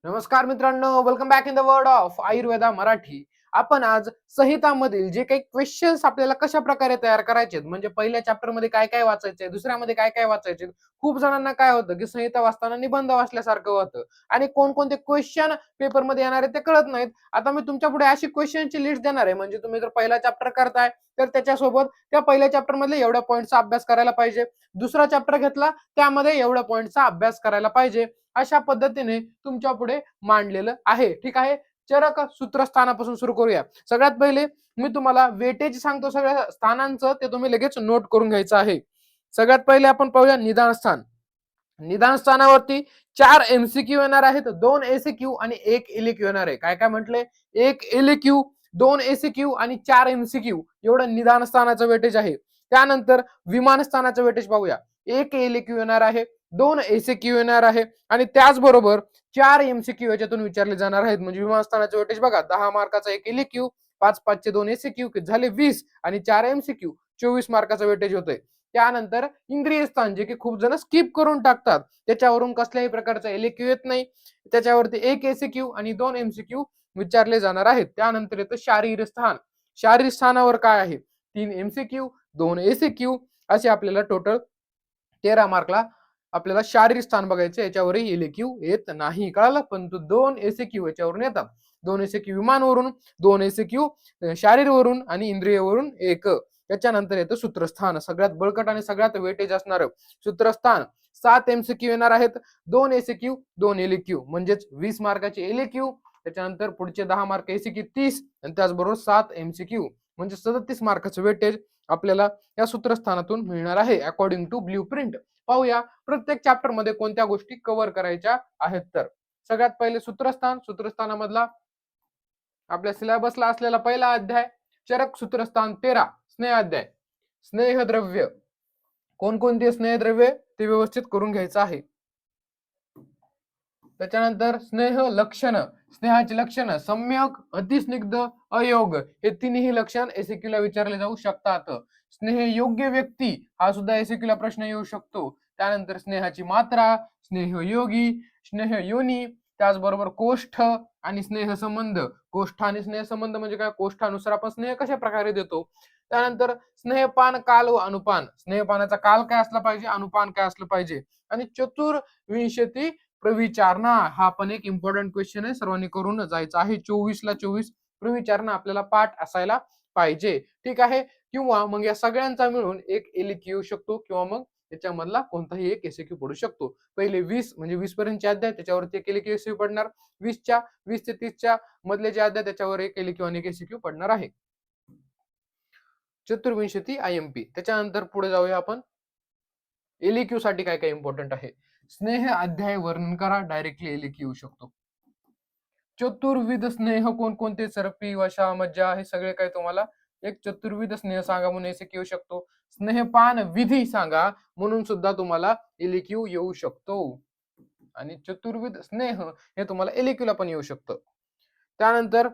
नमस्कार मित्रांनो, welcome back in the world of Ayurveda Marathi. आपण आज संहितामधील जे काही क्वेश्चन्स आपल्याला कशा प्रकारे तयार करायचे, म्हणजे पहिल्या चॅप्टर मध्ये काय काय वाचायचे, दुसऱ्यामध्ये काय काय वाचायचे. खूप जणांना काय होतं की संहिता वाचताना निबंध वाचल्यासारखं होतं आणि कोणकोणते क्वेश्चन पेपरमध्ये येणार आहे ते कळत नाहीत. आता मी तुमच्या पुढे अशी क्वेश्चनची लिस्ट देणार आहे, म्हणजे तुम्ही जर पहिला चॅप्टर करताय तर त्याच्यासोबत त्या पहिल्या चॅप्टर मधले एवढ्या पॉईंटचा अभ्यास करायला पाहिजे. दुसरा चॅप्टर घेतला त्यामध्ये एवढ्या पॉईंटचा अभ्यास करायला पाहिजे. अशा पद्धतीने तुमच्या पुढे मांडलेलं आहे. ठीक आहे. चरक सूत्रस्थानापासून सुरू करूया. सगळ्यात पहिले मी तुम्हाला वेटेज सांगतो सगळ्या स्थानांचं, ते तुम्ही लगेच नोट करून घ्यायचं आहे. सगळ्यात पहिले आपण पाहूया निदान स्थान. निदान स्थानावरती 4 एमसीक्यू येणार आहेत, 2 एसीक्यू आणि 1 एलक्यू येणार आहे. काय काय म्हटले? 1 एलक्यू, 2 एसीक्यू आणि 4 एमसीक्यू एवढं निदान स्थानाचं वेटेज आहे. त्यानंतर विमान स्थानाचं वेटेज पाहूया. 1 एलक्यू येणार आहे, 2 एसीक्यू येणार आहे आणि त्याचबरोबर 4 एमसीक्यू याच्यातून विचारले जाणार आहेत. म्हणजे विमान स्थानाचं वेटेज बघा, 10 मार्काचा 1 एलक्यू, 5 चे 2 एसीक्यू झाले 20 आणि 4 एमसीक्यू 24 मार्काचा वेटेज होतोय. त्यानंतर इंद्रिय स्थान, जे की खूप जण स्किप करून टाकतात, त्याच्यावरून कसल्याही प्रकारचा एलक्यू येत नाही. त्याच्यावरती 1 एसीक्यू आणि 2 एमसीक्यू विचारले जाणार आहेत. त्यानंतर येतं शारीर स्थान. शारीर स्थानावर काय आहे? 3 एमसीक्यू, 2 एसीक्यू असे आपल्याला टोटल 13 मार्कला आपल्याला शारीर स्थान बघायचं. याच्यावरही एलक्यू येत नाही, कळालं? पण 2 एसीक्यू याच्यावरून येतात. 2 एसीक्यू विमानवरून, 2 एसीक्यू शारीरवरून आणि इंद्रियवरून 1. त्याच्यानंतर येतं सूत्रस्थान. सगळ्यात बळकट आणि सगळ्यात वेटेज असणार सूत्रस्थान. 7 एमसीक्यू येणार आहेत, 2 एसीक्यू, 2 एलक्यू, म्हणजेच 20 मार्काचे एलक्यू. त्याच्यानंतर पुढचे 10 मार्क एसीक्यू 30 आणि त्याचबरोबर 7 एमसीक्यू म्हणजे 37 मार्काचं वेटेज आपल्याला या सूत्रस्थानातून मिळणार आहे अकॉर्डिंग टू ब्ल्यू प्रिंट. पाहूया प्रत्येक चॅप्टर मध्ये कोणत्या गोष्टी कव्हर करायच्या आहेत. तर सगळ्यात पहिले सूत्रस्थान. सूत्रस्थानामधला आपल्या सिलेबसला असलेला पहिला अध्याय चरक सूत्रस्थान 13 स्नेह अध्याय. स्नेहद्रव्य, कोणकोणती स्नेहद्रव्य ते व्यवस्थित करून घ्यायचं आहे. त्याच्यानंतर स्नेह लक्षण, स्नेहाची लक्षण सम्यक, अतिस्निग्ध, अयोग हे तिन्ही लक्षण एसक्यूला विचारले जाऊ शकतात. स्नेह योग्य व्यक्ती हा सुद्धा एसक्यूला प्रश्न येऊ शकतो. त्यानंतर स्नेहाची मात्रा, स्नेह योगी, स्नेह योनी, त्याचबरोबर कोष्ठ आणि स्नेह संबंध. कोष्ठ आणि स्नेह संबंध म्हणजे काय? कोष्ठानुसार आपण स्नेह कशा प्रकारे देतो. त्यानंतर स्नेहपान काल व अनुपान. स्नेहपानाचा काल काय असला पाहिजे, अनुपान काय असलं पाहिजे. आणि चतुर्विंशती प्रविचारणा हा पण एक इम्पॉर्टंट क्वेश्चन आहे, सर्वांनी करून जायचं आहे. 24 ला 24 प्रविचारणा आपल्याला पाठ असायला पाहिजे. ठीक आहे. किंवा मग या सगळ्यांचा मिळून एक एलक्यू येऊ शकतो किंवा मग त्याच्यामधला कोणताही एक एसक्यू पडू शकतो. पहिले 20 म्हणजे 20 पर्यंतचे अध्याय, त्याच्यावरती एक एलक्यू एसक्यू पडणार. 20 ते 30 मधले जे अध्याय त्याच्यावर एक एलक्यू आणि एक एसक्यू पडणार आहे. चतुर्विंशती आयएमपी. त्याच्यानंतर पुढे जाऊया आपण. एलक्यू साठी काय काय इम्पॉर्टंट आहे. स्नेह अध्याय वर्णन करा, डायरेक्टली एलक्यू येऊ शकतो. चतुर्विध स्नेह कोणकोणते? सर्पी, वशा, मज्जा हे सगळे काय तुम्हाला एक चतुर्विध स्नेह सांगा म्हणून एलक्यू येऊ शकतो. स्नेहपान विधी सांगा म्हणून सुद्धा तुम्हाला एलक्यू येऊ शकतो. आणि चतुर्विध स्नेह हे तुम्हाला एलक्यूला पण येऊ शकतं. त्यानंतर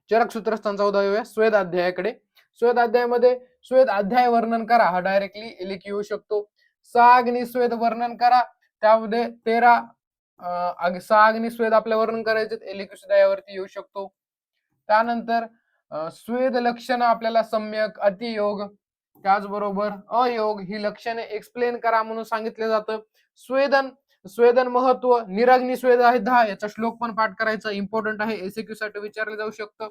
चरक सूत्रस्थान 14 येऊया स्वेद अध्यायाकडे. स्वेद अध्यायामध्ये स्वेद अध्याय वर्णन करा हा डायरेक्टली एलक्यू येऊ शकतो. सहा स्वेद वर्णन करा, त्यामध्ये 13 सहा स्वेद आपल्या वर्णन करायचे, एलक्यू सुद्धा यावरती येऊ शकतो. त्यानंतर स्वेद लक्षण आपल्याला सम्यक, अतियोग, त्याचबरोबर अयोग ही लक्षणे एक्सप्लेन करा म्हणून सांगितलं जातं. स्वेदन, स्वेदन महत्व, निराग्नी स्वेद आहे 10, याचा श्लोक पण पाठ करायचा, इम्पॉर्टंट आहे, एसक्यू साठी विचारलं जाऊ शकतं.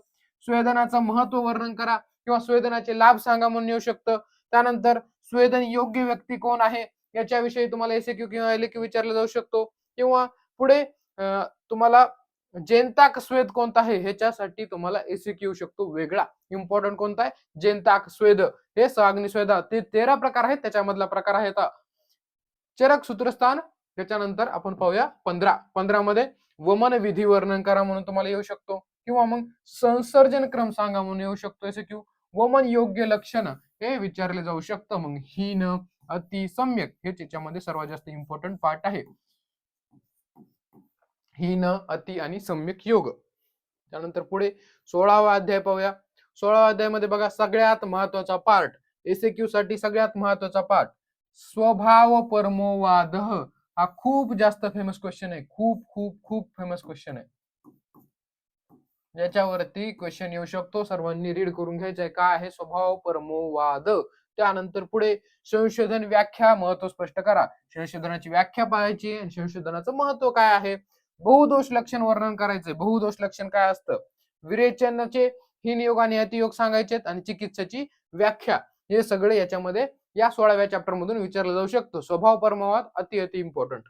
स्वेदनाचं महत्व वर्णन करा किंवा स्वेदनाचे लाभ सांगा म्हणून येऊ शकतं. त्यानंतर स्वेदन योग्य व्यक्ती कोण आहे याच्याविषयी तुम्हाला एसक्यू किंवा एलक्यू विचारलं जाऊ शकतो. किंवा पुढे तुम्हाला जेनताक स्वेद कोणता आहे ह्याच्यासाठी तुम्हाला एसक्यू येऊ शकतो वेगळा. इम्पॉर्टंट कोणता आहे? जेनताक स्वेद. हे सहाग्नी स्वेद ते 13 प्रकार आहेत, त्याच्यामधला प्रकार आहे चरक सूत्रस्थान. त्याच्यानंतर आपण पाहूया 15 मध्ये वमन विधी वर्णन करा म्हणून तुम्हाला येऊ शकतो. किंवा मग संसर्जन क्रम सांगा म्हणून येऊ शकतो एसक्यू. वमन योग्य लक्षण हे विचारले जाऊ शकतं. मग हीन, अति, सम्यक हे त्याच्यामध्ये सर्वात जास्त इम्पॉर्टंट पार्ट आहे. हीन, अति आणि सम्यक योग. त्यानंतर पुढे 16वा अध्याय पाहूया. 16वा अध्यायामध्ये बघा सगळ्यात महत्वाचा पार्ट, एसक्यू साठी सगळ्यात महत्वाचा पार्ट, स्वभाव परमोवाद. हा खूप जास्त फेमस क्वेश्चन आहे, खूप खूप खूप फेमस क्वेश्चन आहे. याच्यावरती क्वेश्चन येऊ शकतो, सर्वांनी रीड करून घ्यायचंय. काय आहे स्वभाव परमोवाद. त्यानंतर पुढे संशोधन व्याख्या, महत्व स्पष्ट करा. संशोधनाची व्याख्या पाहायची आणि संशोधनाचं महत्व काय आहे. बहुदोष लक्षण वर्णन करायचंय. बहुदोष लक्षण काय असतं, विरेचनाचे हिन योग आणि अतियोग सांगायचे आणि चिकित्साची व्याख्या, हे सगळे याच्यामध्ये या 16व्या चॅप्टर मधून विचारलं जाऊ शकतो. स्वभाव परमवाद अति अति इम्पॉर्टंट.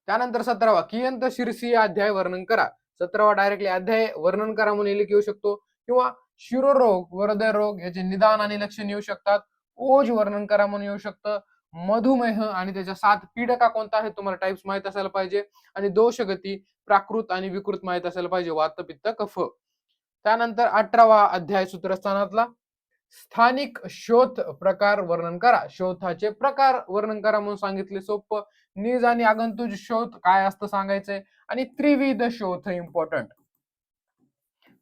त्यानंतर 17वा कियंत शीर्षीय अध्याय वर्णन करा. 17वा डायरेक्टली अध्याय वर्णन करा म्हणून लिहिलं येऊ शकतो, किंवा शिरोरोग व हृदयरोग याचे निदान आणि लक्षण येऊ शकतात. ओज वर्णन करा म्हणून येऊ शकतं. मधुमेह आणि त्याच्या 7 पीडका कोणता आहे तुम्हाला टाइप्स माहित असायला पाहिजे. आणि दोषगती, प्राकृत आणि विकृत माहित असायला पाहिजे, वात पित्त कफ. त्यानंतर 18वा अध्याय सूत्रस्थानातला स्थानिक शोथ प्रकार वर्णन करा. शोथाचे प्रकार वर्णन करा म्हणून सांगितले, सोपं. निज आणि आगंतुक शोथ काय असतं सांगायचंय. आणि त्रिविध शोथ इम्पॉर्टंट.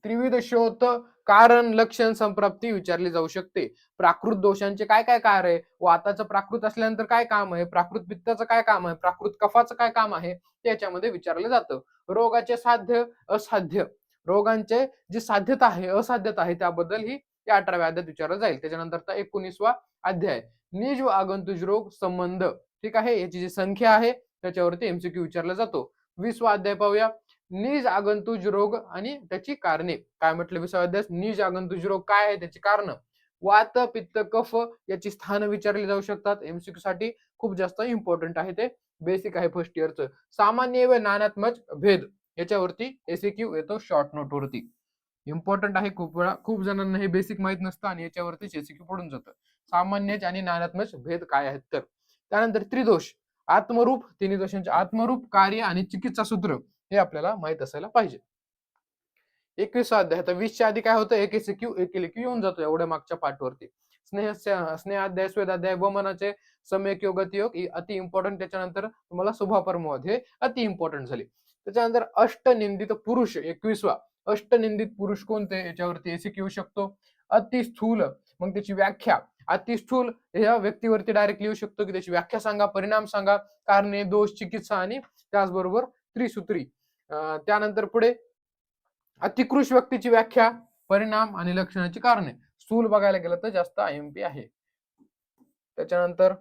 त्रिविध शोथ कारण, लक्षण, संप्राप्ती विचारली जाऊ शकते. प्राकृत दोषांचे काय काय कार्य आहे, वाताचं प्राकृत असल्यानंतर काय काम आहे, प्राकृत पित्ताचं काय काम आहे, प्राकृत कफाचं काय काम आहे, त्याच्यामध्ये विचारलं जातं. रोगाचे साध्य असाध्य, रोगांचे जी साध्यता आहे असाध्यता आहे त्याबद्दल ही या 18व्या अध्यायात विचारलं जाईल. त्याच्यानंतर 19वा अध्याय निज व आगंतुक रोग संबंध, ठीक आहे, याची जी संख्या आहे त्याच्यावरती एमसीक्यू विचारला जातो. 20वा अध्याय पाहूया, निज आगंतुक रोग आणि त्याची कारणे. काय म्हटलं 20व्या अध्यायात, निज आगंतुक रोग काय आहे, त्याची कारण. वात पित्त कफ याची स्थान विचारली जाऊ शकतात. एमसीक्यू साठी खूप जास्त इम्पॉर्टंट आहे, ते बेसिक आहे फर्स्ट इयरचं. सामान्य व नानात्मक भेद याच्यावरती एसक्यू येतो शॉर्ट नोट वरती. इम्पॉर्टंट आहे, खूप वेळा खूप जणांना हे बेसिक माहित नसतं आणि याच्यावरती एसक्यू पडून जातं. सामान्य आणि नानात्मक भेद काय आहेत तर. त्यानंतर त्रिदोष, आत्मरूप, तिन्ही दोषांचे आत्मरूप, कार्य आणि चिकित्सा सूत्र हे आपल्याला माहित असायला पाहिजे. 21वा अध्याय. आता 20च्या आधी काय होतं, एक एसक्यू एक एलक्यू येऊन जातो एवढ्या मागच्या पाठवरती. स्नेहाध्याय, स्वेदाध्याय व मनाचे सम्यक योग अतियोग अति इम्पॉर्टंट. त्याच्यानंतर तुम्हाला स्वभावपरमवाद हे अति इम्पॉर्टंट झाले. त्याच्यानंतर अष्टनिंदित पुरुष 21वा. अष्टनिंदित पुरुष कोणते याच्यावरती एसक्यू येऊ शकतो. अतिस्थूल, मग त्याची व्याख्या. अतिस्थूल ह्या व्यक्तीवरती डायरेक्ट लिहू शकतो की त्याची व्याख्या सांगा, परिणाम सांगा, कारणे, दोष, चिकित्सा आणि त्याचबरोबर त्रिसूत्री. त्यानंतर पुढे अतिकृष व्यक्तीची व्याख्या, परिणाम आणि लक्षणाची कारणे. स्थूल बघायला गेलं तर जास्त आयएमपी आहे. त्याच्यानंतर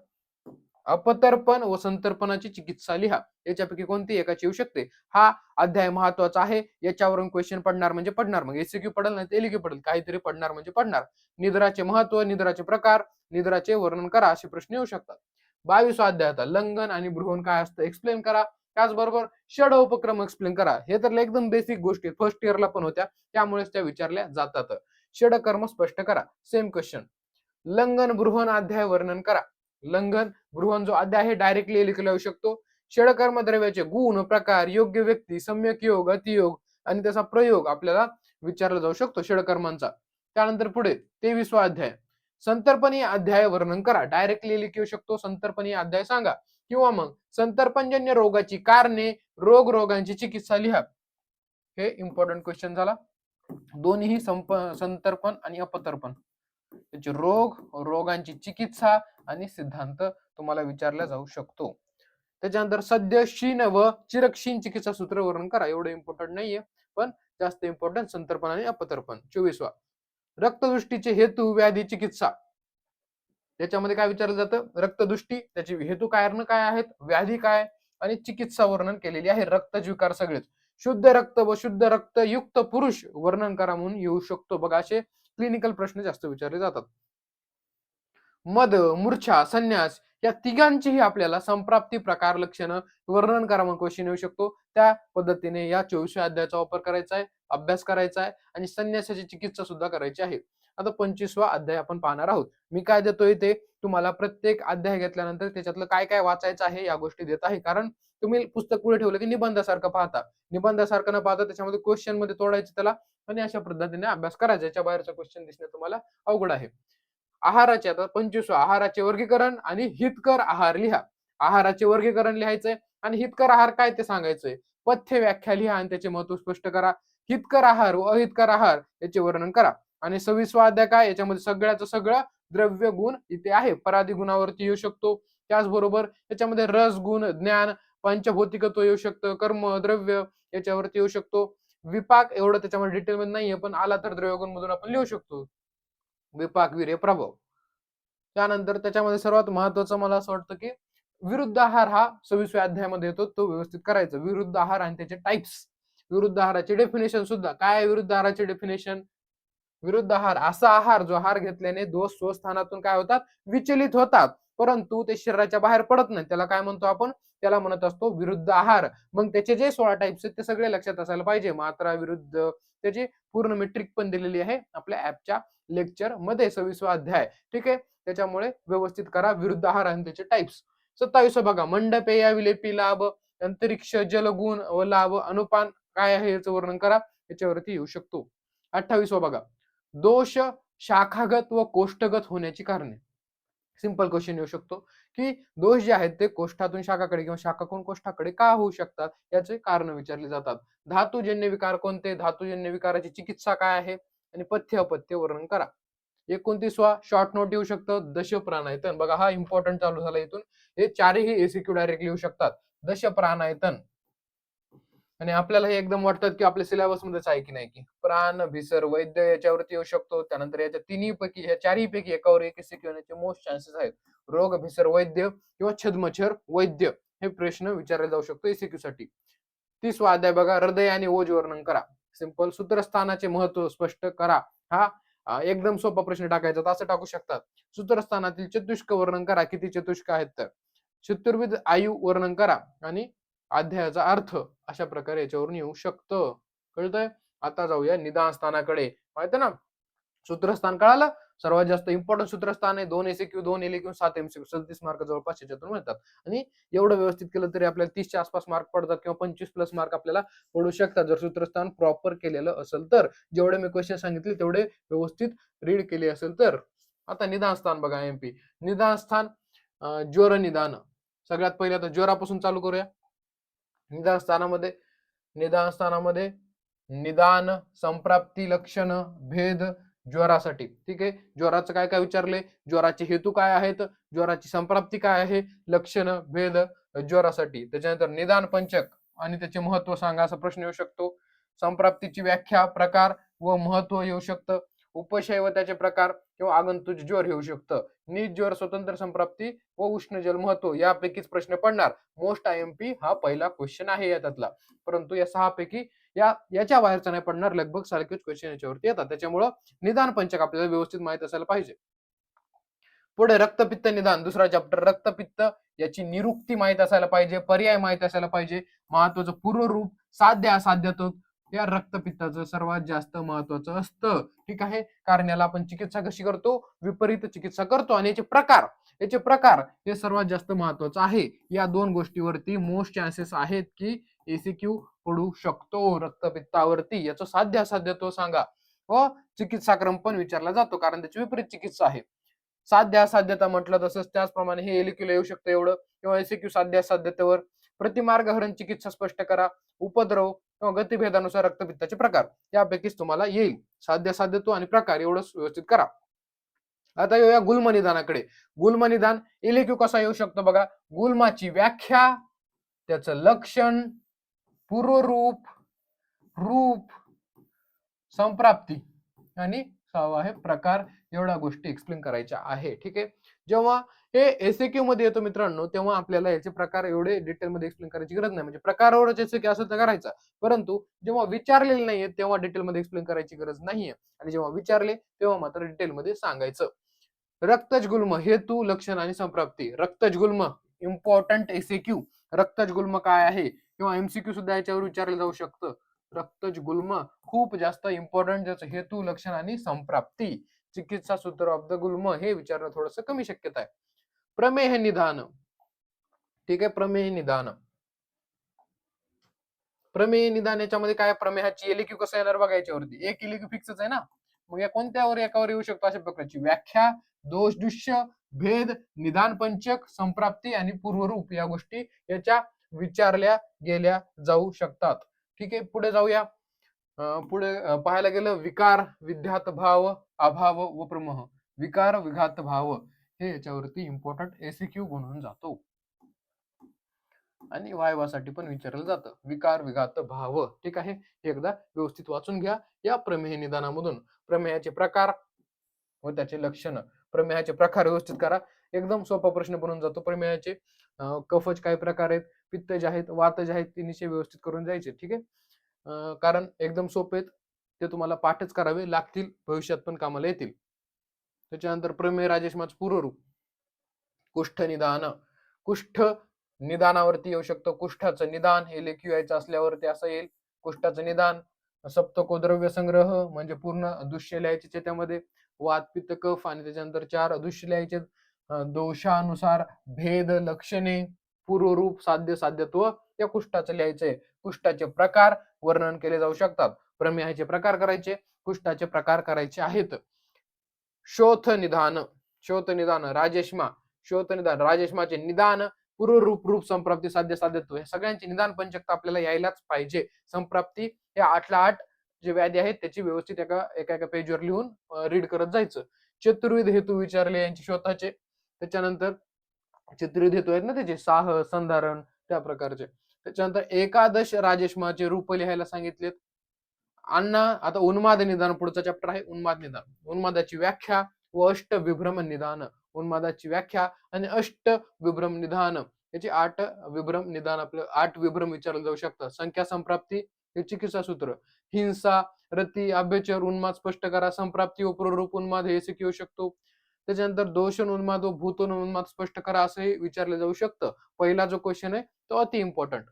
अपतर्पण व संतर्पणाची चिकित्सा लिहा, याच्यापैकी कोणती एकाची येऊ शकते. हा अध्याय महत्वाचा आहे, याच्यावरून क्वेश्चन पडणार म्हणजे पडणार. मग एसक्यू पडेल नाही एलक्यू पडेल, काहीतरी पडणार म्हणजे पडणार. निद्राचे महत्व, निद्राचे प्रकार, निद्राचे वर्णन करा, असे प्रश्न येऊ शकतात. 22वा अध्याय आता लंघन आणि भ्रूण काय असतं एक्सप्लेन करा. त्याचबरोबर षड उपक्रम एक्सप्लेन करा. हे तर एकदम बेसिक गोष्टी फर्स्ट इयरला पण होत्या, त्यामुळेच त्या विचारल्या जातात. षडकर्म स्पष्ट करा, सेम क्वेश्चन. लंघन बृहन अध्याय वर्णन करा. लंघन बृहन जो अध्याय आहे डायरेक्टली लिहिला येऊ शकतो. षडकर्म द्रव्याचे गुण, प्रकार, योग्य व्यक्ती, सम्यक योग, अतियोग आणि त्याचा प्रयोग आपल्याला विचारला जाऊ शकतो षडकर्मांचा. त्यानंतर पुढे 23वा अध्याय संतर्पणीय अध्याय वर्णन करा. डायरेक्टली लिहिला येऊ शकतो, संतर्पणीय अध्याय सांगा. किंवा मग संतर्पणजन्य रोगाची कारणे, रोगांची चिकित्सा लिहा. हे इम्पॉर्टंट क्वेश्चन झाला. दोन्ही संतर्पण आणि अपतर्पण, त्याचे रोग, रोगांची चिकित्सा आणि सिद्धांत तुम्हाला विचारला जाऊ शकतो. त्याच्यानंतर सद्य क्षीण व चिरक्षीण चिकित्सा सूत्र वर्णन करा. एवढं इम्पॉर्टंट नाहीये, पण जास्त इम्पॉर्टंट संतर्पण आणि अपतर्पण. 24वा रक्तदृष्टीचे हेतू, व्याधी, चिकित्सा. त्याच्यामध्ये काय विचारलं जातं, रक्तदृष्टी, त्याचे हेतू कारण काय आहेत, व्याधी काय आणि चिकित्सा वर्णन केलेली आहे. रक्तज्विकार सगळेच. शुद्ध रक्त व शुद्ध रक्त युक्त पुरुष वर्णन करा म्हणून येऊ शकतो. बघा असे क्लिनिकल प्रश्न जास्त विचारले जातात. मद, मूर्छा, संन्यास या तिघांचीही आपल्याला संप्राप्ती, प्रकार, लक्षण वर्णन करा म्हणून क्वेश्चन येऊ शकतो. त्या पद्धतीने या 24व्या अध्यायाचा वापर करायचा आहे, अभ्यास करायचा आहे आणि संन्यासाची चिकित्सा सुद्धा करायची आहे. आता 25वा अध्याय आपण पाहणार आहोत. मी काय देतोय ते तुम्हाला प्रत्येक अध्याय घेतल्यानंतर त्याच्यातलं काय काय वाचायचं आहे या गोष्टी देत आहे. कारण तुम्ही पुस्तक पुढे ठेवलं की निबंधासारखं पाहता, निबंधासारखं न पाहता त्याच्यामध्ये क्वेश्चन मध्ये तोडायचं त्याला आणि अशा पद्धतीने अभ्यास करायचा. याच्या बाहेरचा क्वेश्चन दिसणे तुम्हाला अवघड आहे. आहाराचे आता 25वा आहाराचे वर्गीकरण आणि हितकर आहार लिहा. आहाराचे वर्गीकरण लिहायचंय आणि हितकर आहार काय ते सांगायचंय. पथ्य व्याख्या लिहा आणि त्याचे महत्व स्पष्ट करा. हितकर आहार व अहितकर आहार याचे वर्णन करा. आणि 26वा अध्याय काय, याच्यामध्ये सगळ्याचं सगळं द्रव्य गुण इथे आहे, पराधी गुणावरती येऊ शकतो. त्याचबरोबर त्याच्यामध्ये रस, गुण, ज्ञान, पंचभौतिकत्व येऊ शकतं, कर्म, द्रव्य याच्यावरती येऊ शकतो. विपाक एवढं त्याच्यामध्ये डिटेलमध्ये नाहीये, पण आला तर द्रव्यगुण मधून आपण लिहू शकतो. विपाक, वीर्य, प्रभाव. त्यानंतर त्याच्यामध्ये सर्वात महत्वाचं मला असं वाटतं की विरुद्ध आहार हा 26व्या अध्यायामध्ये येतो, तो व्यवस्थित करायचा. विरुद्ध आहार आणि त्याचे टाइप्स, विरुद्ध आहाराचे डेफिनेशन सुद्धा. काय आहे विरुद्ध आहाराचे डेफिनेशन? विरुद्ध आहार असा आहार जो आहार घेतल्याने दोष स्वस्थानातून काय होतात, विचलित होतात, परंतु ते शरीराच्या बाहेर पडत नाही. त्याला काय म्हणतो आपण? त्याला म्हणत असतो विरुद्ध आहार. मग त्याचे जे 16 टाइप्स आहेत ते सगळे लक्षात असायला पाहिजे. मात्रा विरुद्ध त्याची पूर्ण मेट्रिक पण दिलेली आहे आपल्या ऍपच्या लेक्चर मध्ये, 26वा अध्याय. ठीक आहे, त्याच्यामुळे व्यवस्थित करा विरुद्ध आहार आणि त्याचे टाइप्स. 27 बघा, मंडपेया विलेपी लाभ, अंतरिक्ष, जलगुण व लाभ, अनुपान काय आहे याचं वर्णन करा, याच्यावरती येऊ शकतो. 28 बघा, दोष शाखागत व कोष्ठगत होण्याची कारणे. सिंपल क्वेश्चन येऊ शकतो की दोष जे आहेत ते कोष्ठातून शाखाकडे किंवा शाखाकडून कोष्ठाकडे का होऊ शकतात, याचे कारण विचारले जातात. धातुजन्य विकार कोणते, धातुजन्य विकाराची चिकित्सा काय आहे, आणि पथ्य अपथ्य वर्णन करा. 29वा शॉर्ट नोट येऊ शकतं, दश प्राणायतन. बघा हा इम्पॉर्टंट चालू झाला इथून. हे चारही एसीक्यू डायरेक्ट लिहू शकतात. दश प्राणायतन. आणि आपल्याला हे एकदम वाटतात की आपल्या सिलेबस मध्येच आहे की नाही, की प्राण, भिसर, वैद्य याच्यावरती येऊ शकतो. त्यानंतर याच्या तिन्ही पैकी, ह्या चारही पैकी एकावर एक एसीक्यू येण्याचे मोस्ट चान्सेस आहेत. रोग, भिसर, वैद्य किंवा छद्मच्छर, वैद्य हे प्रश्न विचारले जाऊ शकतो एसीक्यू साठी. 30वा अध्याय बघा, हृदय आणि ओज वर्णन करा. सिंपल. सूत्रस्थानाचे महत्व स्पष्ट करा. हा एकदम सोपा प्रश्न टाकायचा, तर असं टाकू शकतात. सूत्रस्थानातील चतुष्क वर्णन करा. किती चतुष्क आहेत तर. चतुर्विध आयु वर्णन करा आणि अध्यायाचा अर्थ. अशा प्रकारे याच्यावरून येऊ शकतं. कळतंय? आता जाऊया निदान स्थानाकडे. माहिती ना, सूत्रस्थान कळालं. सर्वात जास्त इम्पॉर्टंट सूत्रस्थान आहे. 2 एसीक्यू, 2 एलक्यू, 7 एमसीक्यू, 37 मार्क जवळपास याच्यातून मिळतात. आणि एवढं व्यवस्थित केलं तरी आपल्याला 30च्या आसपास मार्क पडतात किंवा 25 प्लस मार्क आपल्याला पडू शकतात, जर सूत्रस्थान प्रॉपर केलेलं असेल तर. जेवढे मी क्वेश्चन सांगितले तेवढे व्यवस्थित रीड केले असेल तर. आता निदान स्थान बघा, एमपी निदान स्थान. ज्वर निदान. सगळ्यात पहिले आता ज्वरापासून चालू करूया. निदान स्थानामध्ये निदान, संप्राप्ती, लक्षण, भेद ज्वरासाठी. ठीक आहे, ज्वराचं काय काय विचारले, ज्वराचे हेतू काय आहेत, ज्वराची संप्राप्ती काय आहे, लक्षण, भेद ज्वरासाठी. त्याच्यानंतर निदान पंचक आणि त्याचे महत्व सांगा, असा प्रश्न येऊ शकतो. संप्राप्तीची व्याख्या, प्रकार व महत्व येऊ शकतं. उपशय व त्याचे प्रकार किंवा आगंतुक ज्वर येऊ शकतं. निज ज्वर, स्वतंत्र संप्राप्ती व उष्ण जल महत्व यापैकीच प्रश्न पडणार. मोस्ट आयएमपी हा पहिला क्वेश्चन आहे यातला, परंतु या 6 पैकी याच्या बाहेरचा नाही पडणार. लगभग सारखेच क्वेश्चन याच्यावरती येतात. त्याच्यामुळं निदान पंचक आपल्याला व्यवस्थित माहित असायला पाहिजे. पुढे रक्तपित्त निदान, दुसरा चॅप्टर. रक्तपित्त याची निरुक्ती माहित असायला पाहिजे, पर्याय माहित असायला पाहिजे, महत्वाचं पूर्वरूप, साध्य असाध्यत्व या रक्तपित्ताचं सर्वात जास्त महत्वाचं असतं. ठीक आहे, कारण याला आपण चिकित्सा कशी करतो, विपरीत चिकित्सा करतो. आणि याचे प्रकार हे सर्वात जास्त महत्वाचं आहे. या दोन गोष्टीवरती मोस्ट चान्सेस आहेत की एसीक्यू पडू शकतो रक्तपित्तावरती. याचं साध्य असाध्यत्व सांगा व चिकित्साक्रम पण विचारला जातो, कारण त्याची विपरीत चिकित्सा आहे. साध्य असाध्यता म्हटलं तसंच त्याचप्रमाणे हे एलक्यूला येऊ शकतं एवढं, किंवा एसीक्यू साध्य असाध्यतेवर. प्रतिमार्गहरण चिकित्सा स्पष्ट करा. उपद्रव किंवा गतिभेदानुसार रक्तपित्ताचे प्रकार यापैकीच तुम्हाला येईल. साध्य साध्यत्व आणि प्रकार एवढंच व्यवस्थित करा. आता येऊया गुल्मनिदानाकडे. गुल्मनिदान एलक्यू कसा येऊ शकतो बघा. गुल्माची व्याख्या, त्याचं लक्षण, पूर्वरूप, रूप, संप्राप्ती आणि 6वा आहे प्रकार. एवढ्या गोष्टी एक्सप्लेन करायच्या आहे. ठीक आहे, जेव्हा हे एसएक्यू मध्ये येतो मित्रांनो, तेव्हा आपल्याला याचे प्रकार एवढे डिटेल मध्ये एक्सप्लेन करायची गरज नाही. म्हणजे प्रकारावरच एसएक्यू असेल तर करायचा, परंतु जेव्हा विचारलेले नाहीये तेव्हा डिटेल मध्ये एक्सप्लेन करायची गरज नाहीये, आणि जेव्हा विचारले तेव्हा मात्र डिटेल मध्ये सांगायचं. रक्तज गुल्म, हेतू, लक्षण आणि संप्राप्ती. रक्तज गुल्म इम्पॉर्टंट एसएक्यू. रक्तज गुल्म काय आहे, किंवा एमसीक्यू सुद्धा याच्यावर विचारलं जाऊ शकतं. रक्तज गुल्म खूप जास्त इम्पॉर्टंट, ज्याचं हेतू, लक्षण आणि संप्राप्ती. चिकित्सा सूत्र ऑफ द गुल्म हे विचारणं थोडस कमी शक्यता आहे. प्रमेह निदान. ठीक आहे, प्रमेय निदान. प्रमेय निदान याच्यामध्ये काय, प्रमेहाची एलक्यू कसं येणार बघा. याच्यावरती एक एलक्यू फिक्सच आहे ना, मग या कोणत्यावर एकावर येऊ शकतो अशा प्रकारची व्याख्या, दोष दृश्य, भेद, निदान पंचक, संप्राप्ती आणि पूर्वरूप या गोष्टी याच्या विचारल्या गेल्या जाऊ शकतात. ठीक आहे, पुढे जाऊया. पुढे पाहायला गेलं विकार, विध्यात भाव, अभाव व प्रमोह. विकार, विघात भाव हे याच्यावरती इम्पॉर्टंट एसीक्यू बनून जातो. आणि वायवासाठी पण विचारलं जातं. विकार, विघात, भाव. ठीक आहे, एकदा व्यवस्थित वाचून घ्या या प्रमेय निदानामधून. प्रमेयाचे प्रकार व त्याचे लक्षण. प्रमेयाचे प्रकार व्यवस्थित करा. एकदम सोपा प्रश्न बनून जातो. प्रमेयाचे कफज काय प्रकार आहेत, पित्त जे आहेत, वात जे आहेत, ते निश्चय व्यवस्थित करून जायचे. ठीक आहे, कारण एकदम सोपे आहेत. ते तुम्हाला पाठच करावे लागतील, भविष्यात पण कामाला येतील. त्याच्यानंतर प्रमेय राजेशमाच पूर्वरूप. कुष्ठ निदान. कुष्ठ निदानावरती येऊ शकतो. कुष्ठाचं निदान हे लेखी यायचं असल्यावरती असं येईल. कुष्ठाचं निदान. सप्तको द्रव्य संग्रह म्हणजे पूर्ण दुष्य लिहायचे त्याच्यामध्ये. वात पित्त कफ आणि त्याच्यानंतर 4 दुष्य लिहायचे. दोषानुसार भेद लक्षणे पूर्वरूप साध्य साध्यत्व या कुष्ठाचं लिहायचंय. कुष्ठाचे प्रकार वर्णन केले जाऊ शकतात. प्रमेयाचे प्रकार करायचे, कुष्ठाचे प्रकार करायचे आहेत. शोथ निदान. शोथ निदान राजेशमा. शोथ निदान राजेशमाचे निदान पूर्वरूप रूप संप्राप्ती साध्य साध्यत्व हे सगळ्यांचे निदान पंचकता आपल्याला यायलाच पाहिजे. संप्राप्ती हे 8ला 8 जे व्याधी आहेत त्याची व्यवस्थित एका पेजवर लिहून रीड करत जायचं. चतुर्विध हेतू विचारले यांचे स्वतःचे. त्याच्यानंतर चतुर्विध हेतू आहेत ना त्याचे, साह संधारण त्या प्रकारचे. त्याच्यानंतर एकादश राजेशमाचे रूप लिहायला सांगितलेत. अण्णा आता उन्माद निदान पुढचा चॅप्टर आहे. उन्माद निदान. उन्मादाची व्याख्या व अष्ट विभ्रम निदान. उन्मादाची व्याख्या आणि अष्ट विभ्रम निदान याचे 8 विभ्रम निदान आपलं 8 विभ्रम विचारले जाऊ शकतात. संख्या संप्राप्ती हे चिकित्सा सूत्र. हिंसा रती अभ्यचर उन्माद स्पष्ट करा. संप्राप्ती व पूर्वरूप उन्माद हे येऊ शकतो. त्याच्यानंतर दोषण उन्माद व भूतोन उन्माद स्पष्ट करा असंही विचारले जाऊ शकतं. पहिला जो क्वेश्चन आहे तो अति इम्पॉर्टंट.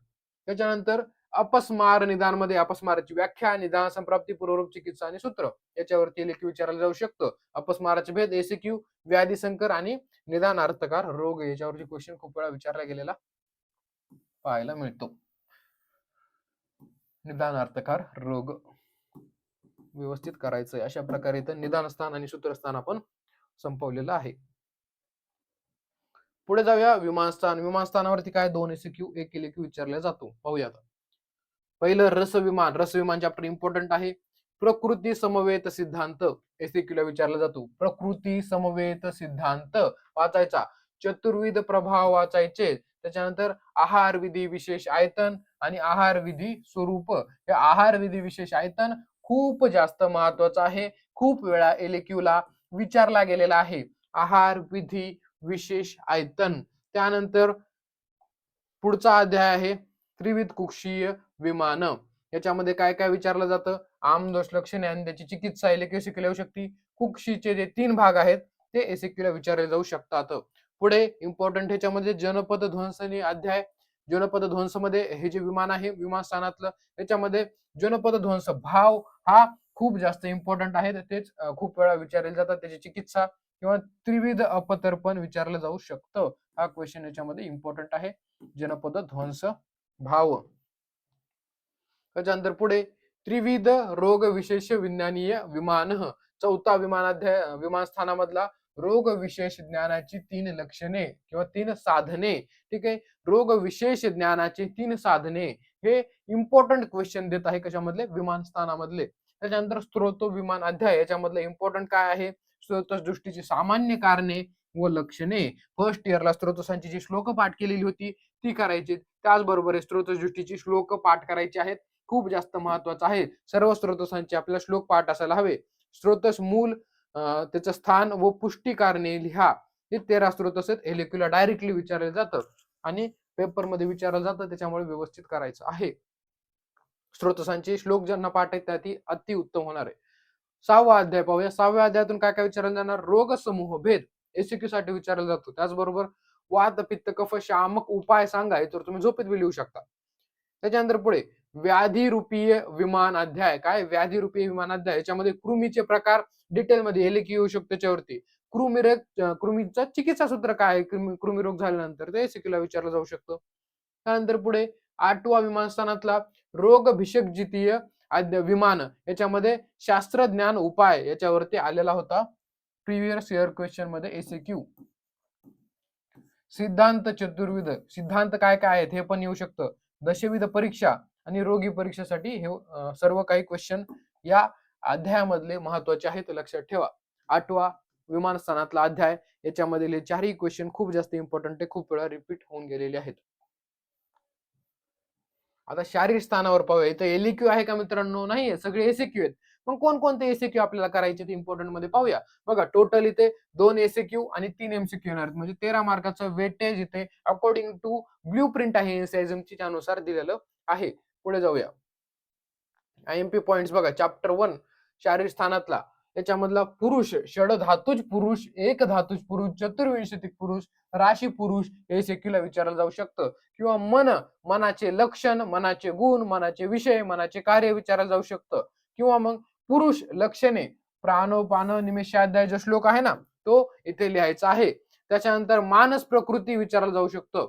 त्याच्यानंतर अपस्मार निदान मध्ये अपस्माराची व्याख्या, निदान संप्राप्ती पूर्वरूप चिकित्सा आणि सूत्र याच्यावरती लेखी विचारलं जाऊ शकतं. अपस्माराचे भेद एसीक्यू, व्याधी संकर आणि निदान अर्थकार रोग याच्यावरती क्वेश्चन खूप वेळा विचारला गेलेला पाहायला मिळतो. निदान अर्थकार रोग व्यवस्थित करायचंय. अशा प्रकारे इथं निदान स्थान आणि सूत्रस्थान आपण संपवलेलं आहे. पुढे जाऊया विमानस्थान. विमानस्थानावरती काय 2 एसीक्यू 1 एलक्यू विचारला जातो. पाहूया. पहिलं रसविमान. रसविमान चॅप्टर इम्पॉर्टंट आहे. प्रकृती समवेत सिद्धांत एसीक्यूला विचारला जातो. प्रकृती समवेत सिद्धांत वाचायचा. चतुर्विध प्रभाव वाचायचे. त्याच्यानंतर आहार विधी विशेष आयतन आणि आहार विधी स्वरूप. हे आहार विधी विशेष आयतन खूप जास्त महत्वाचं आहे. खूप वेळा एलक्यूला विचारला गेलेला आहे. आहार विधी विशेष आयतन. त्यानंतर पुढचा अध्याय आहे त्रिविध कुक्षीय विमान. याच्यामध्ये काय काय विचारलं जातं. आमदोष लक्षणे आणि त्याची चिकित्सा एलक्यू येऊ शकते. कुक्षीचे जे 3 भाग आहेत ते एसीक्यूला विचारले जाऊ शकतात. पुढे इम्पॉर्टंट ह्याच्यामध्ये जनपद ध्वंसनी अध्याय. जनपद ध्वंस मध्ये हे जे विमान आहे विमानस्थानातलं त्याच्यामध्ये जनपद ध्वंस भाव हा खूप जास्त इम्पॉर्टंट आहे. तेच खूप वेळा विचारले जातात. त्याची चिकित्सा किंवा त्रिविध अपतर्पण विचारलं जाऊ शकतं. हा क्वेश्चन याच्यामध्ये इम्पॉर्टंट आहे. जनपद ध्वंस भाव. त्याच्यानंतर पुढे त्रिविध रोग विशेष विज्ञानीय विमान. चौथा विमानाध्याय विमानस्थानामधला रोग विशेष ज्ञानाची 3 लक्षणे किंवा 3 साधने. ठीक आहे, रोग विशेष ज्ञानाची 3 साधने हे इम्पॉर्टंट क्वेश्चन देत आहे कशामधले विमानस्थानामधले. त्याच्यानंतर स्त्रोत विमान अध्याय याच्यामधलं इम्पॉर्टंट काय आहे. स्रोतदृष्टीची सामान्य कारणे व लक्षणे. फर्स्ट इयरला स्रोतसांची जी श्लोक पाठ केलेली होती ती करायची. त्याचबरोबर स्रोतदृष्टीची श्लोक पाठ करायचे आहेत. खूप जास्त महत्वाचं आहे. सर्व स्रोतसांचे आपल्याला श्लोक पाठ असायला हवे. स्रोतस मूल त्याचं स्थान व पुष्टी कारणे लिहा. हे 13 स्रोतस आहेत. एलक्यूला डायरेक्टली विचारलं जातं आणि पेपर मध्ये विचारलं जातं. त्याच्यामुळे व्यवस्थित करायचं आहे. स्रोतसांचे श्लोक ज्यांना पाठ आहेत ती अति उत्तम होणार आहे. 6वा अध्याय पाहूया. 6व्या अध्यायातून काय काय विचारलं जाणार. रोग समूह भेद एसीक्यू साठी विचारला जातो. त्याचबरोबर वात पित्त कफ शामक उपाय सांगाय तर तुम्ही झोपेत बी लिहू शकता. त्याच्यानंतर पुढे व्याधी रूपीय विमान अध्याय. काय व्याधी रूपीय विमान अध्याय याच्यामध्ये कृमीचे प्रकार डिटेल मध्ये एलक्यू येऊ शकतो. त्याच्यावरती कृमीचा चिकित्सा सूत्र काय आहे, कृमी रोग झाल्यानंतर ते एसीक्यूला विचारलं जाऊ शकतं. त्यानंतर पुढे 8वा विमानस्थानातला रोग भिषकजितीय विमान याच्यामध्ये शास्त्रज्ञान उपाय याच्यावरती आलेला होता प्रिव्हियस इयर क्वेश्चन मध्ये एसीक्यू. सिद्धांत चतुर्विध. सिद्धांत काय काय आहेत हे पण येऊ शकतं. दशविध परीक्षा आणि रोगी परीक्षेसाठी हे सर्व काही क्वेश्चन या अध्यायामधले महत्वाचे आहेत लक्षात ठेवा. 8वा विमानस्थानातला अध्याय, याच्यामधील हे चारही क्वेश्चन खूप जास्त इम्पॉर्टंट आहे, खूप वेळा रिपीट होऊन गेलेले आहेत. आता शारीरिक स्थानावर पाहूया. इथं एलईक्यू आहे का मित्रांनो? नाहीये, सगळे एसएक्यू आहेत. मग कोणकोणते एसएक्यू आपल्याला करायचे ते इम्पॉर्टंट मध्ये पाहूया. बघा, टोटल इथे 2 एसएक्यू आणि 3 एमसीक्यू येणार, म्हणजे 13 मार्काचं वेटेज इथे अकॉर्डिंग टू ब्ल्यू प्रिंट आहे एनसीआयझमची, त्यानुसार दिलेलं आहे. पुढे जाऊया. आयएमपी पॉइंट्स बघा, चॅप्टर 1 शारीरिक स्थानातला, त्याच्यामधला पुरुष, षडधातुज पुरुष, एक धातुज पुरुष, चतुर्विंशतिक पुरुष, राशी पुरुष एसएक्यूला विचारलं जाऊ शकतं. किंवा मनाचे लक्षण, मनाचे गुण, मनाचे विषय, मनाचे कार्य विचारलं जाऊ शकतं. किंवा मग पुरुष लक्षणे, प्राणोपान निमेषाध्याय जो श्लोक आहे ना, तो इथे लिहायचा आहे. त्याच्यानंतर मानस प्रकृती विचारलं जाऊ शकतं.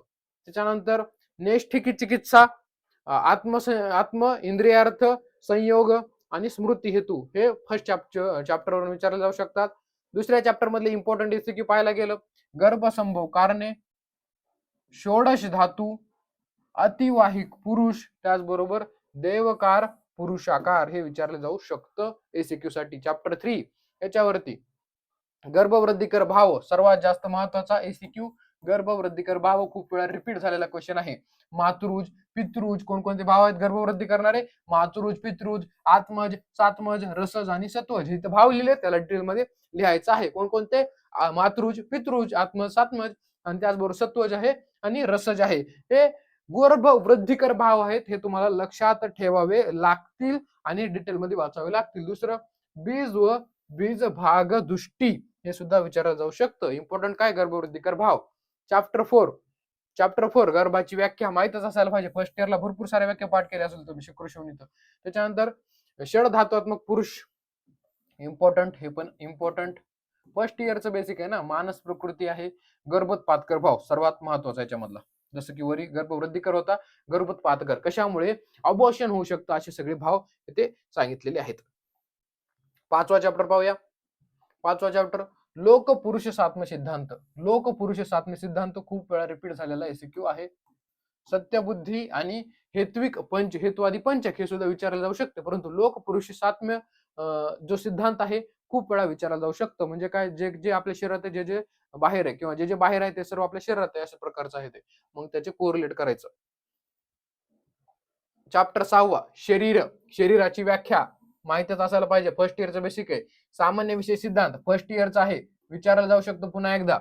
त्याच्यानंतर नेष्ठिकी चिकित्सा, आत्म इंद्रियार्थ, संयोग आणि स्मृती हेतू, हे फर्स्ट चॅप्टरवरून विचारले जाऊ शकतात. दुसऱ्या चॅप्टर मधले इम्पॉर्टंट एसएक्यू पाहायला गेलं, गर्भसंभव कारणे, षोडश धातू, अतिवाहिक पुरुष, त्याचबरोबर देवकार, पुरुषाकार हे विचारले जाऊ शकतं एसएक्यू साठी. चॅप्टर 3 याच्यावरती गर्भवृद्धिकर भाव, सर्वात जास्त महत्वाचा एसएक्यू. गर्भवृद्धिकर भाव खूप वेळा रिपीट झालेला क्वेश्चन आहे. मातृज, पितृज, कोणकोणते भाव आहेत गर्भवृद्धी करणारे? मातृज, पितृज, आत्मज, सात्मज, रसज आणि सत्वज. इथे भाव लिहिले, त्याला डिटेल मध्ये लिहायचं आहे. कोणकोणते? मातृज, पितृज, आत्मज, सात्मज आणि त्याचबरोबर सत्वज आहे आणि रसज आहे. हे गर्भवृद्धिकर भाव आहेत, हे तुम्हाला लक्षात ठेवावे लागतील आणि डिटेल मध्ये वाचावे लागतील. दुसरं, बीज व बीज भाग दृष्टी, हे सुद्धा विचारलं जाऊ शकतं. इम्पॉर्टंट काय? गर्भवृद्धिकर भाव. चॅप्टर 4 गर्भाची व्याख्या माहितच असायला पाहिजे. फर्स्ट इयरला भरपूर साऱ्या व्याख्या पाठ केल्या असेल तुम्ही शुक्रशोनीत. त्याच्यानंतर षडधातुत्मक पुरुष, इम्पॉर्टंट, हे पण इम्पॉर्टंट. फर्स्ट इयरचं बेसिक आहे ना. मानस प्रकृती आहे. गर्भोत्पादकर भाव सर्वात महत्वाचा याच्यामधला, जसं की वरी गर्भवृद्धिकर होता, गर्भोत्पादकर कशामुळे? अबॉर्शन होऊ शकतं, असे सगळे भाव इथे सांगितलेले आहेत. पाचवा चॅप्टर पाहूया. पाचवा चॅप्टर लोक पुरुष सात्म सिद्धांत. लोक पुरुष सात्म सिद्धांत खूप वेळा रिपीट झालेला एसक्यू आहे. सत्यबुद्धी आणि हेत्विक पंच, हेतुवादी पंचक, हे सुद्धा विचारलं जाऊ शकते. परंतु लोक पुरुष सात्म्य जो सिद्धांत आहे खूप वेळा विचारला जाऊ शकतं. म्हणजे काय? जे जे आपल्या शरीरात आहे, जे जे बाहेर आहे, किंवा जे जे बाहेर आहे ते सर्व आपल्या शरीरात आहे, अशा प्रकारचं आहे ते. मग त्याचे कोरिलेट करायचं. चॅप्टर 6 शरीर, शरीराची व्याख्या माहितीच असायला पाहिजे. फर्स्ट इयरचं बेसिक आहे. सामान्य विषय सिद्धांत फर्स्ट इयरचा आहे, विचारला जाऊ शकतो पुन्हा एकदा.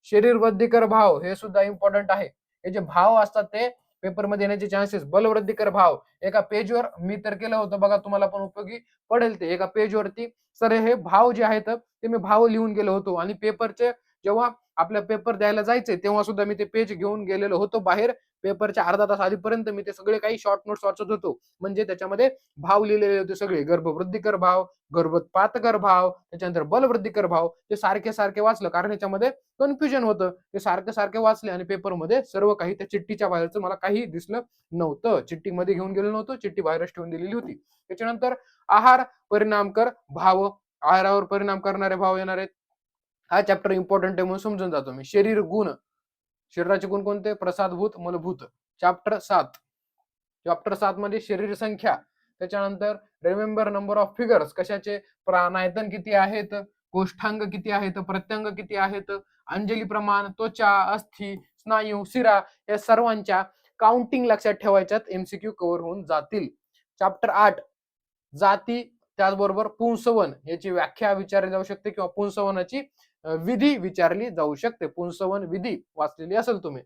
शरीर वृद्धिकर भाव, हे सुद्धा इम्पॉर्टंट आहे. हे जे भाव असतात ते पेपरमध्ये येण्याचे चान्सेस. बलवृद्धिकर भाव एका पेजवर मी तर केलं होतं बघा, तुम्हाला पण उपयोगी पडेल ते. एका पेजवरती सर हे भाव जे आहेत ते मी भाव लिहून गेलो होतो, आणि पेपरचे जेव्हा आपल्या पेपर द्यायला जायचे तेव्हा सुद्धा मी ते पेज घेऊन गेलेलो होतो बाहेर. पेपरच्या अर्धा तास आधीपर्यंत मी ते सगळे काही शॉर्ट नोट्स वाचत होतो. म्हणजे त्याच्यामध्ये भाव लिहिलेले होते सगळे. गर्भवृद्धिकर भाव, गर्भोत्पादकर भाव, त्याच्यानंतर बलवृद्धिकर भाव. ते सारखे सारखे वाचलं, कारण याच्यामध्ये कन्फ्युजन होतं. ते सारखे सारखे वाचले आणि पेपरमध्ये सर्व काही त्या चिठ्ठीच्या बाहेरचं मला काही दिसलं नव्हतं. चिठ्ठीमध्ये घेऊन गेलो नव्हतो, चिठ्ठी बाहेरच ठेवून दिलेली होती. त्याच्यानंतर आहार परिणामकर भाव, आहारावर परिणाम करणारे भाव येणार आहेत. हा चॅप्टर इम्पॉर्टंट आहे म्हणून समजून जातो मी. शरीर गुण, शरीराचे गुण कोणते? प्रसादभूत, मलभूत. चॅप्टर 7 मध्ये शरीर संख्या. त्याच्यानंतर रिमेंबर नंबर ऑफ फिगर्स, कशाचे? प्राणायतन किती आहेत, कोष्ठांग किती आहेत, प्रत्यंग किती आहेत, अंजली प्रमाण, त्वचा, अस्थि, स्नायू, शिरा, या सर्वांच्या काउंटिंग लक्षात ठेवायच्यात. एमसीक्यू कव्हर होऊन जातील. चॅप्टर 8 जाती, त्याचबरोबर पुंसवन याची व्याख्या विचारली जाऊ शकते, किंवा पुंसवनाची विधी विचारली जाऊ शकते. पुंसवन विधी वाचलेली असेल तुम्ही.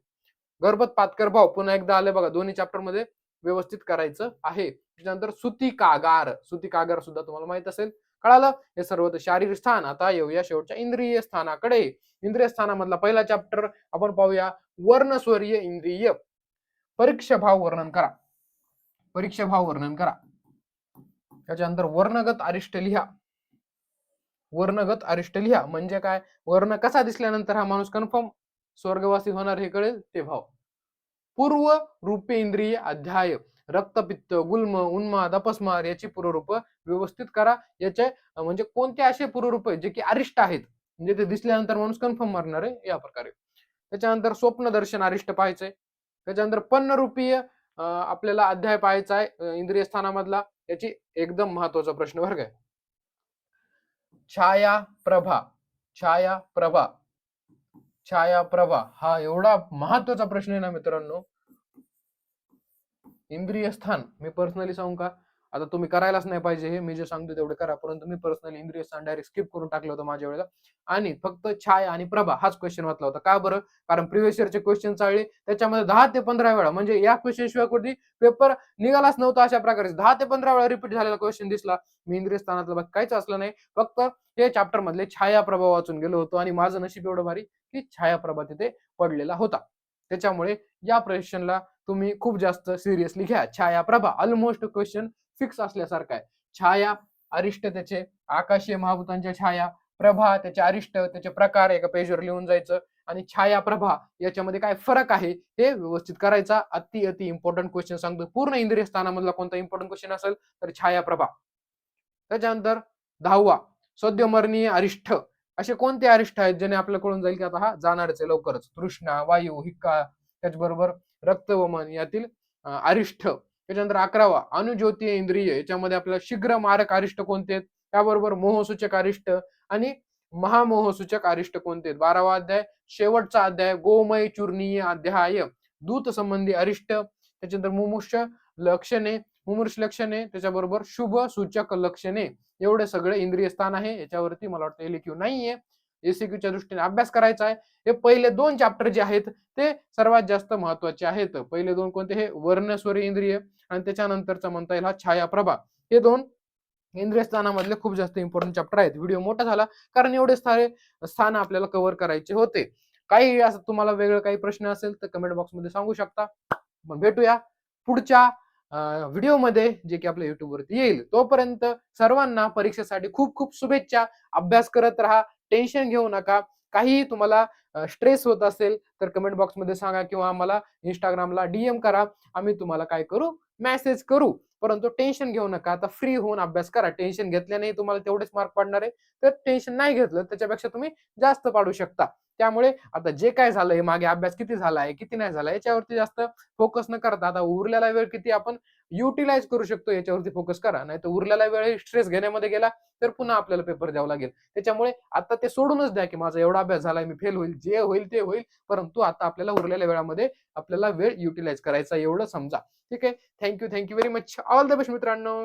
गर्भोत्पादकर भाव पुन्हा एकदा आले बघा, दोन्ही चॅप्टर मध्ये व्यवस्थित करायचं आहे. त्याच्यानंतर सुती कागार, सुती कागार सुद्धा तुम्हाला माहित असेल. कळालं? हे सर्व शारीरिक स्थान. आता येऊया शेवटच्या इंद्रिय स्थानाकडे. इंद्रिय स्थानामधला पहिला चॅप्टर आपण पाहूया, वर्णस्वरीय इंद्रिय. परीक्षा भाव वर्णन करा. परीक्षा भाव वर्णन करा. त्याच्यानंतर वर्णगत अरिष्ट लिहा. वर्णगत अरिष्ट लिहा म्हणजे काय? वर्ण कसा दिसल्यानंतर हा माणूस कन्फर्म स्वर्गवासी होणार हे कळेल, ते भाव. पूर्व रूपेंद्रिय अध्याय, रक्तपित्त, गुल्म, उन्माद, अपस्मार याची पूर्वरूप व्यवस्थित करा. याचे म्हणजे कोणते असे पूर्वरूप जे की अरिष्ट आहेत, म्हणजे ते दिसल्यानंतर माणूस कन्फर्म मारणार आहे, या प्रकारे. त्याच्यानंतर स्वप्न दर्शन अरिष्ट पाहायचंय. त्याच्यानंतर पन्नरूपीय आपल्याला अध्याय पाहायचा आहे इंद्रिय स्थानामधला. याची एकदम महत्वाचा प्रश्न वर्ग आहे. छाया प्रभा, छायाप्रभा. छायाप्रभा हा एवढा महत्वाचा प्रश्न आहे ना मित्रांनो. इंद्रिय स्थान मी पर्सनली सांगू का? आता तुम्ही करायलाच नाही पाहिजे हे. मी जे सांगतो तेवढे करा. परंतु मी पर्सनली इंद्रिय स्थान डायरेक्ट स्किप करून टाकलं होतं माझ्या वेळेला. आणि फक्त छाया आणि प्रभा हाच क्वेश्चन वाचला होता. का बरं? कारण प्रिव्हियस इयरचे क्वेश्चन चाळले त्याच्यामध्ये 10 ते 15 वेळा म्हणजे या क्वेश्चन शिवाय कधी पेपर निघालाच नव्हता अशा प्रकारे 10 ते 15 वेळा रिपीट झालेला क्वेश्चन दिसला. मी इंद्रिय स्थानातलं बाकी काहीच असलं नाही. फक्त हे चॅप्टर मधले छायाप्रभा वाचून गेलो होतो आणि माझं नशीब एवढं भारी की छायाप्रभा तिथे पडलेला होता. त्याच्यामुळे या क्वेश्चनला तुम्ही खूप जास्त सिरियसली घ्या. छायाप्रभा ऑलमोस्ट क्वेश्चन फिक्स असल्यासारखा आहे. छाया अरिष्ट त्याचे आकाशीय महाभूतांच्या छाया, प्रभा त्याचे अरिष्ट त्याचे प्रकार एका पेजवर लिहून जायचं आणि छाया प्रभा याच्यामध्ये काय फरक आहे हे व्यवस्थित करायचा. अति इम्पॉर्टंट क्वेश्चन सांगतो. पूर्ण इंद्रिय स्थानामधला कोणता इम्पॉर्टंट क्वेश्चन असेल तर छाया प्रभा. त्याच्यानंतर 10वा सद्यमरणीय अरिष्ठ. असे कोणते अरिष्ठ आहेत ज्याने आपल्याला कळून जाईल की आता हा जाणारच आहे लवकरच. तृष्णा, वायू, हिक्का त्याचबरोबर रक्त व मन यातील अरिष्ठ. त्याच्यानंतर 11वा अनुज्योतीय इंद्रिय. याच्यामध्ये आपल्याला शीघ्र मारक अरिष्ठ कोणते आहेत? त्याबरोबर मोहसूचक अरिष्ट आणि महामोहसूचक अरिष्ट कोणते आहेत? 12वा अध्याय शेवटचा अध्याय गोमय चूर्णीय अध्याय दूत संबंधी अरिष्ट. त्याच्यानंतर मुमुक्ष लक्षणे मुमूर्ष लक्षणे त्याच्याबरोबर शुभ सूचक लक्षणे एवढे सगळे इंद्रिय स्थान आहे. याच्यावरती मला वाटतं एलक्यू नाहीये. एसीक्यूच्या दृष्टीने अभ्यास करायचा आहे. हे पहिले 2 चॅप्टर जे आहेत ते सर्वात जास्त महत्वाचे आहेत. पहिले 2 कोणते? हे वर्णस्वरी इंद्रिय आणि त्याच्यानंतरचा म्हणता येईल हा छायाप्रभा. हे 2 इंद्रिय स्थानामधले खूप जास्त इम्पॉर्टंट चॅप्टर आहेत. व्हिडिओ मोठा झाला कारण एवढे सारे स्थान आपल्याला कव्हर करायचे होते. काही असं तुम्हाला वेगळं काही प्रश्न असेल तर कमेंट बॉक्समध्ये सांगू शकता. पण भेटूया पुढच्या व्हिडिओमध्ये जे की आपल्या युट्यूबवरती येईल. तोपर्यंत सर्वांना परीक्षेसाठी खूप खूप शुभेच्छा. अभ्यास करत राहा. टेन्शन घेऊ नका. काहीही तुम्हाला स्ट्रेस होत असेल तर कमेंट बॉक्समध्ये सांगा किंवा आम्हाला इंस्टाग्रामला डीएम करा. आम्ही तुम्हाला काय करू? मेसेज करू. परंतु टेन्शन घेऊ नका. आता फ्री होऊन अभ्यास करा. टेन्शन घेतल्याने तुम्हाला तेवढेच मार्क पडणार आहे. तर टेन्शन नाही घेतलं त्याच्यापेक्षा तुम्ही जास्त पाडू शकता. त्यामुळे आता जे काय झालंय मागे अभ्यास किती झालाय, किती नाही झालाय याच्यावरती जास्त फोकस न करता आता उरलेला वेळ किती आपण युटिलाइज करू शकतो याच्यावरती फोकस करा. नाही तर उरलेला वेळ स्ट्रेस घेण्यामध्ये गेला तर पुन्हा आपल्याला पेपर द्यावा लागेल. त्याच्यामुळे आता ते सोडूनच द्या की माझा एवढा अभ्यास झालाय मी फेल होईल. जे होईल ते होईल. परंतु आता आपल्याला उरलेल्या वेळामध्ये आपल्याला वेळ युटिलाइज करायचा एवढं समजा. ठीक आहे. Thank you very much. All the best मित्रांनो.